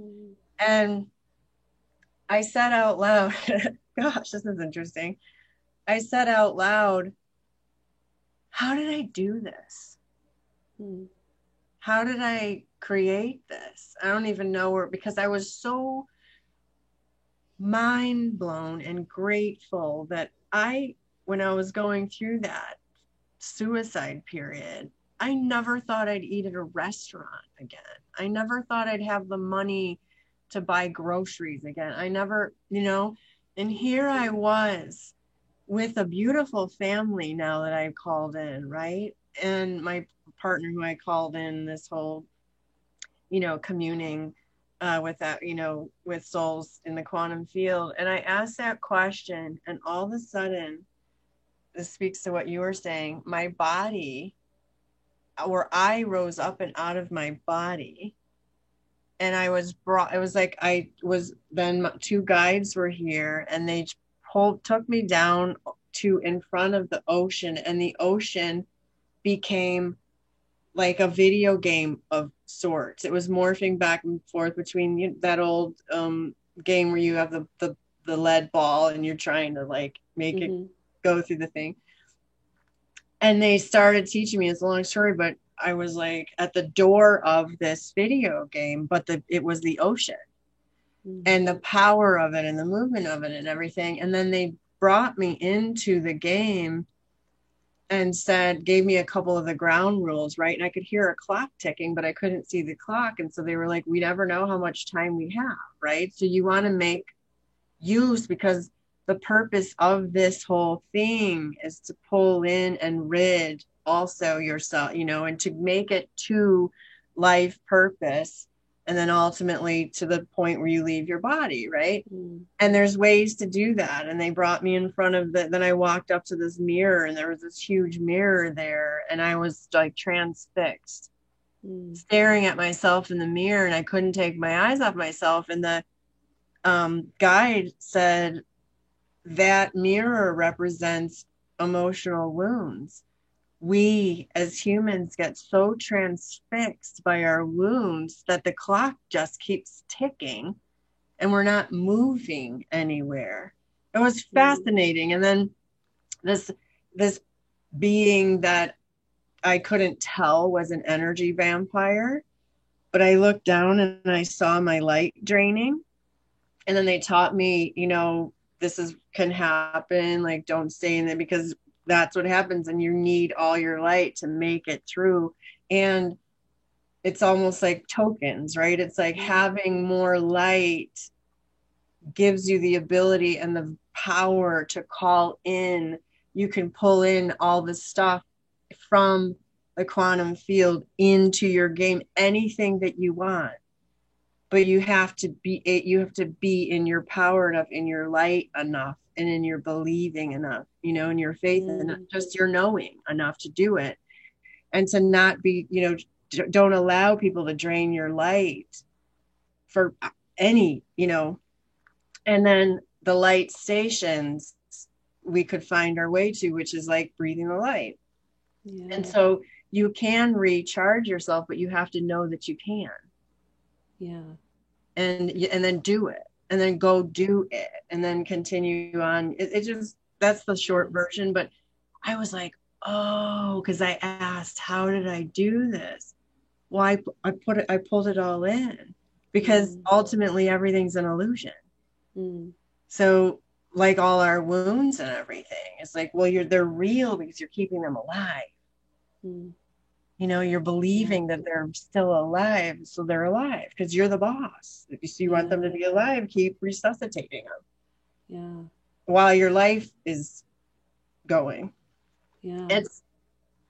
And I said out loud, gosh, this is interesting. I said out loud, how did I do this? How did I create this? I don't even know where, because I was so mind blown and grateful that when I was going through that suicide period, I never thought I'd eat at a restaurant again. I never thought I'd have the money to buy groceries again. I never, and here I was with a beautiful family now that I've called in, right? And my partner who I called in this whole, communing with that, with souls in the quantum field. And I asked that question, and all of a sudden, this speaks to what you were saying, my body, or I rose up and out of my body, and I was brought, it was like then two guides were here, and they took me down to in front of the ocean, and the ocean became like a video game of sorts. It was morphing back and forth between that old game where you have the lead ball and you're trying to like make it go through the thing. And they started teaching me, it's a long story, but I was like at the door of this video game, but it was the ocean and the power of it and the movement of it and everything. And then they brought me into the game and gave me a couple of the ground rules, right? And I could hear a clock ticking, but I couldn't see the clock. And so they were like, we never know how much time we have, right? So you want to make use, because the purpose of this whole thing is to pull in and rid also yourself, and to make it to life purpose. And then ultimately to the point where you leave your body, right? And there's ways to do that. And they brought me in front of then I walked up to this mirror, and there was this huge mirror there. And I was like transfixed, staring at myself in the mirror, and I couldn't take my eyes off myself. And the guide said, that mirror represents emotional wounds. We as humans get so transfixed by our wounds that the clock just keeps ticking and we're not moving anywhere. It was fascinating. And then this being that I couldn't tell was an energy vampire, but I looked down and I saw my light draining. And then they taught me, this can happen, like don't stay in it, because that's what happens, and you need all your light to make it through. And it's almost like tokens, right? It's like having more light gives you the ability and the power to call in. You can pull in all the stuff from the quantum field into your game, anything that you want. But you have to be in your power enough, in your light enough, and in your believing enough, in your faith, and not just your knowing enough to do it. And to not be, don't allow people to drain your light for any, and then the light stations we could find our way to, which is like breathing the light. Yeah. And so you can recharge yourself, but you have to know that you can. Yeah. And then do it, and then go do it, and then continue on. It just, that's the short version. But I was like, oh, because I asked, how did I do this? Well, I pulled it all in, because ultimately everything's an illusion. So like all our wounds and everything, it's like, well, they're real because you're keeping them alive. You're believing that they're still alive, so they're alive because you're the boss. If you want them to be alive, keep resuscitating them. Yeah. While your life is going.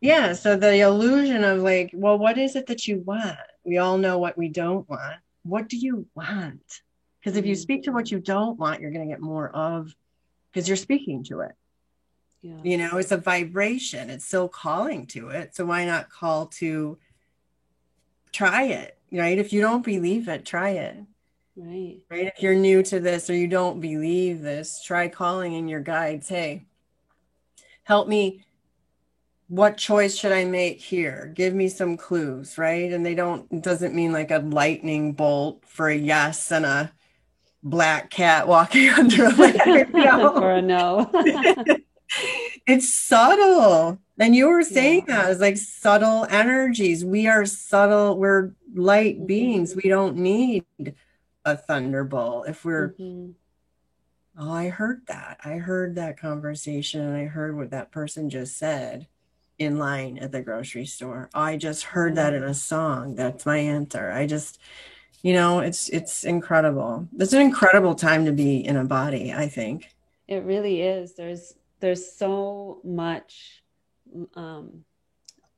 Yeah. So the illusion of like, well, what is it that you want? We all know what we don't want. What do you want? Because if you speak to what you don't want, you're going to get more of, because you're speaking to it. Yeah. It's a vibration. It's still calling to it. So why not call to try it, right? If you don't believe it, try it. Right. If you're new to this or you don't believe this, try calling in your guides. Hey, help me what choice should I make here? Give me some clues, right? And it doesn't mean like a lightning bolt for a yes and a black cat walking under a ladder. For a no. It's subtle. And you were saying Yeah. that it's like subtle energies. We are subtle, we're light beings. Hmm. We don't need a thunderbolt. If we're, Hmm. oh, I heard that. I heard that conversation and I heard what that person just said in line at the grocery store. I just heard Yeah. that in a song. That's my answer. I just, it's incredible. It's an incredible time to be in a body, I think. It really is. There's so much, um,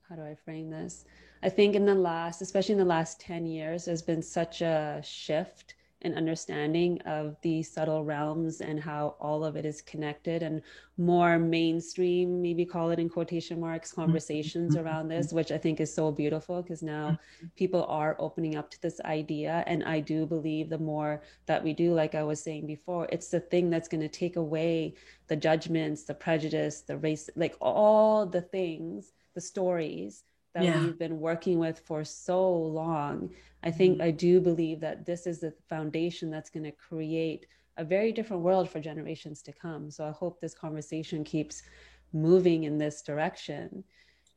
how do I frame this? I think especially in the last 10 years, there's been such a shift in understanding of the subtle realms and how all of it is connected, and more mainstream, maybe call it in quotation marks, conversations around this, which I think is so beautiful because now people are opening up to this idea. And I do believe the more that we do, like I was saying before, it's the thing that's going to take away the judgments, the prejudice, the race, like all the things, the stories that Yeah. we've been working with for so long. I do believe that this is the foundation that's going to create a very different world for generations to come. So I hope this conversation keeps moving in this direction.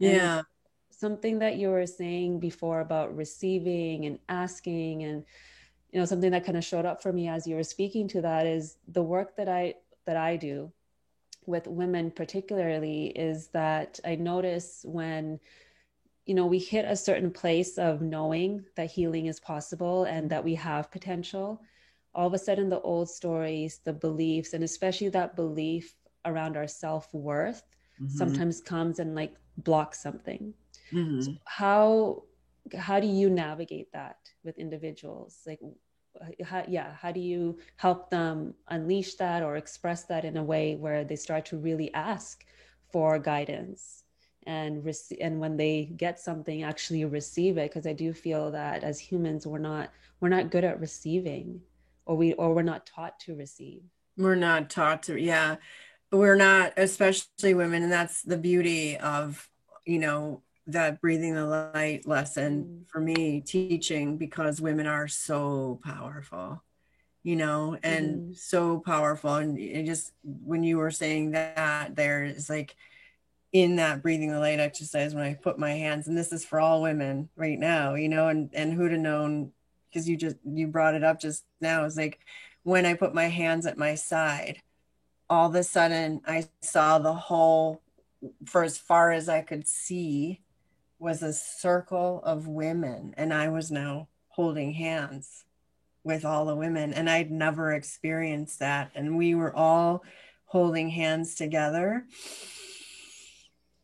And Yeah. something that you were saying before about receiving and asking, and something that kind of showed up for me as you were speaking to that is the work that I do with women particularly, is that I notice when we hit a certain place of knowing that healing is possible and that we have potential, all of a sudden the old stories, the beliefs, and especially that belief around our self-worth Mm-hmm. sometimes comes and like blocks something. So Mm-hmm. how do you navigate that with individuals? Like, how do you help them unleash that or express that in a way where they start to really ask for guidance and when they get something, actually receive it? Because I do feel that as humans, we're not good at receiving, or we're not taught to receive. We're not taught to, yeah. We're not, especially women, and that's the beauty of, that breathing the light lesson Mm. for me teaching, because women are so powerful, and Mm-hmm. so powerful. And it just, when you were saying that, there is like in that breathing the light exercise, when I put my hands, and this is for all women right now, and who'd have known, because you brought it up just now, is like when I put my hands at my side, all of a sudden I saw the whole, for as far as I could see, was a circle of women. And I was now holding hands with all the women. And I'd never experienced that. And we were all holding hands together.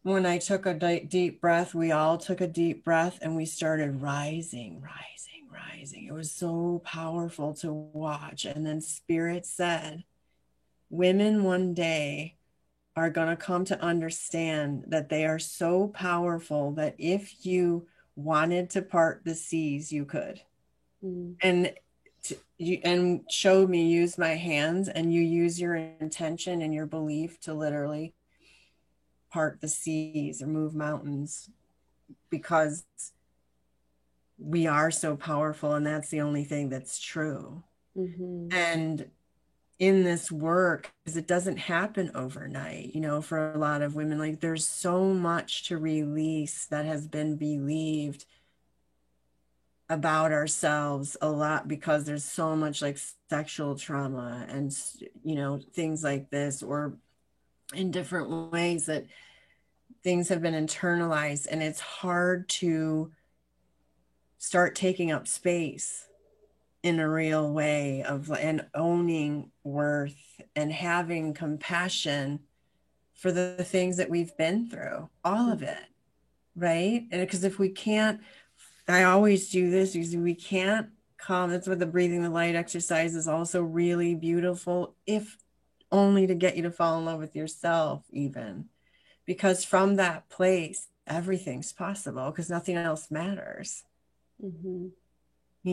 When I took a deep breath, we all took a deep breath and we started rising, rising, rising. It was so powerful to watch. And then Spirit said, women one day are going to come to understand that they are so powerful that if you wanted to part the seas, you could. Mm. And and showed me, use my hands, and you use your intention and your belief to literally part the seas or move mountains, because we are so powerful, and that's the only thing that's true. Mm-hmm. And in this work, because it doesn't happen overnight, for a lot of women, like there's so much to release that has been believed about ourselves a lot, because there's so much like sexual trauma and things like this, or in different ways that things have been internalized, and it's hard to start taking up space in a real way of, and owning worth and having compassion for the things that we've been through, all of it, right? And because if we can't, I always do this, because we can't come, that's what the breathing the light exercise is also really beautiful, if only to get you to fall in love with yourself, even, because from that place everything's possible, because nothing else matters. Mm-hmm.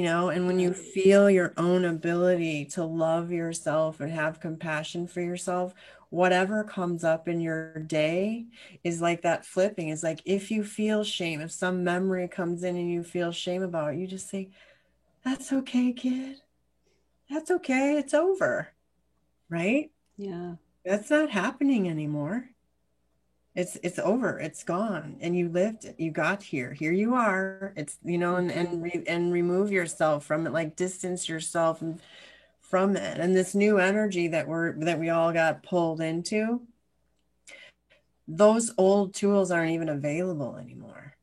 and when you feel your own ability to love yourself and have compassion for yourself, whatever comes up in your day is like that flipping. Is like, if you feel shame, if some memory comes in and you feel shame about it, you just say, that's okay, kid. That's okay. It's over. Right? Yeah. That's not happening anymore. It's over. It's gone. And you lived it. You got here. Here you are. It's, and remove yourself from it, like distance yourself from it. And this new energy that we all got pulled into, those old tools aren't even available anymore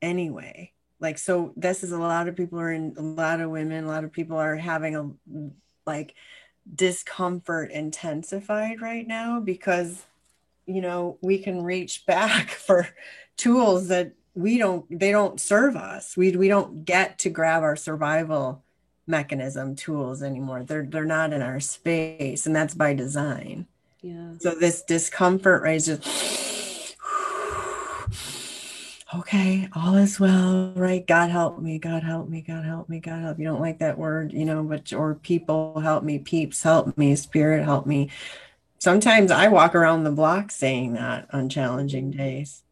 anyway. Like, so this is, a lot of people are in, a lot of women, a lot of people are having a like discomfort intensified right now because we can reach back for tools that they don't serve us. We don't get to grab our survival mechanism tools anymore. They're not in our space, and that's by design. Yeah. So this discomfort raises, okay, all is well, right? God help me, God help me, God help me, God help. You don't like that word, but, or people help me, peeps help me, spirit help me. Sometimes I walk around the block saying that on challenging days.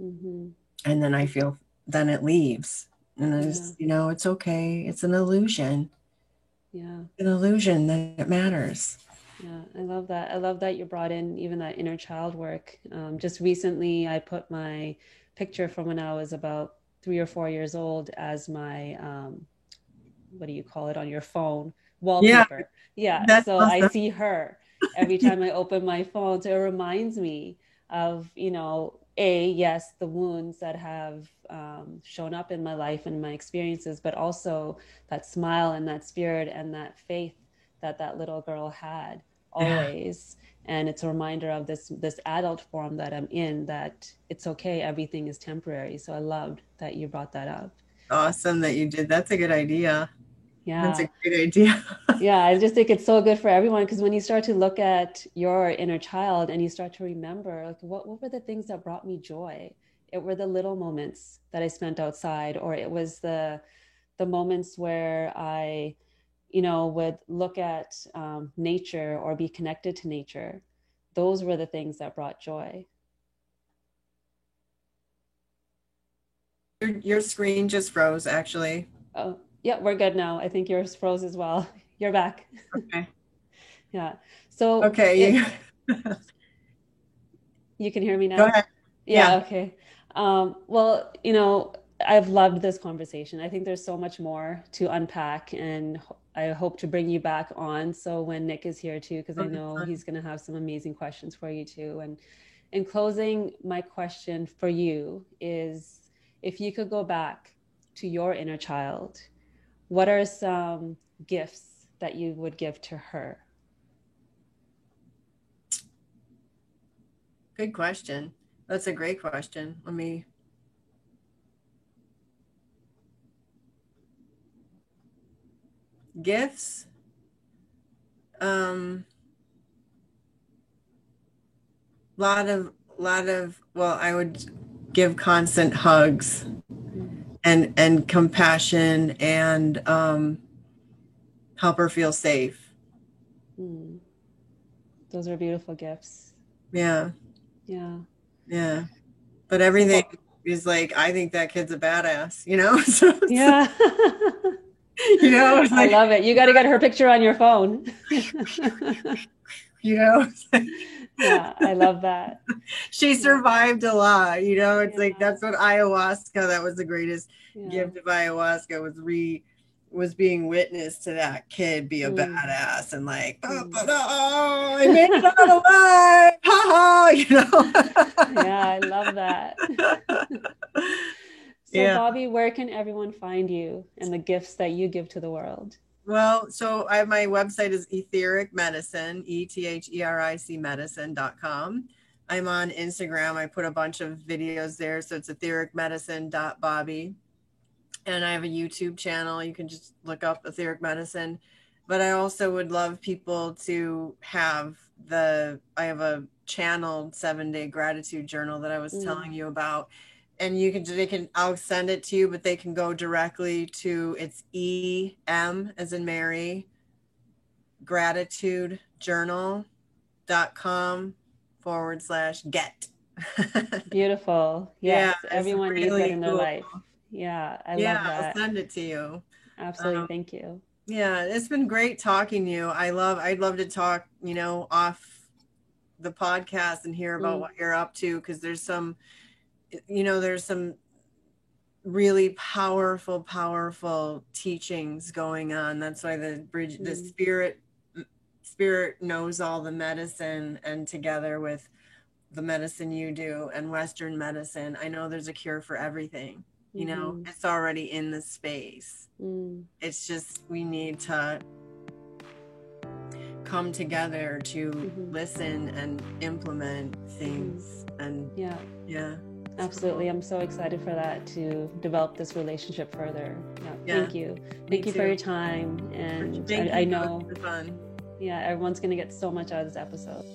Mm-hmm. And then then it leaves. And then it's okay. It's an illusion. Yeah. An illusion that it matters. Yeah, I love that. I love that you brought in even that inner child work. Just recently, I put my picture from when I was about 3 or 4 years old as my, what do you call it on your phone? Yeah, Wallpaper. Yeah. that's So I awesome. see her every time I open my phone. So it reminds me of, yes, the wounds that have shown up in my life and my experiences, but also that smile and that spirit and that faith that that little girl had Yeah. always. And it's a reminder of this adult form that I'm in, that it's okay, everything is temporary. So I loved that you brought that up. Awesome that you did. That's a good idea. That's Yeah. a great idea. Yeah, I just think it's so good for everyone, because when you start to look at your inner child and you start to remember, like, what were the things that brought me joy? It were the little moments that I spent outside, or it was the moments where I, would look at nature or be connected to nature. Those were the things that brought joy. Your screen just froze, actually. Oh, yeah, we're good now. I think yours froze as well. You're back. Okay. Yeah. So Okay. you can hear me Go now? ahead. Yeah, Yeah. okay. Well, I've loved this conversation. I think there's so much more to unpack, and I hope to bring you back on. So when Nick is here too, because I know he's going to have some amazing questions for you too. And in closing, my question for you is, if you could go back to your inner child, what are some gifts that you would give to her? Good question. That's a great question. Let me. Gifts. Lot of, well, I would give constant hugs and compassion and help her feel safe. Mm. Those are beautiful gifts. Yeah. Yeah. Yeah. But So, everything is like, I think that kid's a badass. So yeah. it's I like, love it. You got to get her picture on your phone. you know, Yeah, I love that. she Yeah. survived a lot. It's like, Yeah. that's what ayahuasca, that was the greatest Yeah. gift of ayahuasca, was being witness to that kid be a Mm, badass and like, mm. I made it out alive. Ha ha. Yeah, I love that. So, Yeah. Bobby, where can everyone find you and the gifts that you give to the world? Well, so my website is etheric medicine, ETHERIC medicine.com. I'm on Instagram. I put a bunch of videos there. So it's ethericmedicine.bobby. And I have a YouTube channel. You can just look up etheric medicine. But I also would love people to I have a channeled 7-day gratitude journal that I was Mm, telling you about. and I'll send it to you, but they can go directly to, it's EM as in Mary, gratitudejournal.com/get. Beautiful. Yes, Yeah, everyone needs really that in their cool. life. Yeah, I love Yeah, I'll that. send it to you. Absolutely. Thank you. Yeah, it's been great talking to you. I'd love to talk, off the podcast and hear about what you're up to, because there's some really powerful teachings going on. That's why the spirit knows all the medicine, and together with the medicine you do and Western medicine, I know there's a cure for everything. It's already in the space. It's just, we need to come together to listen and implement things. And yeah. Absolutely. I'm so excited for that, to develop this relationship further. Thank you. Thank you for your time. And I know, everyone's going to get so much out of this episode.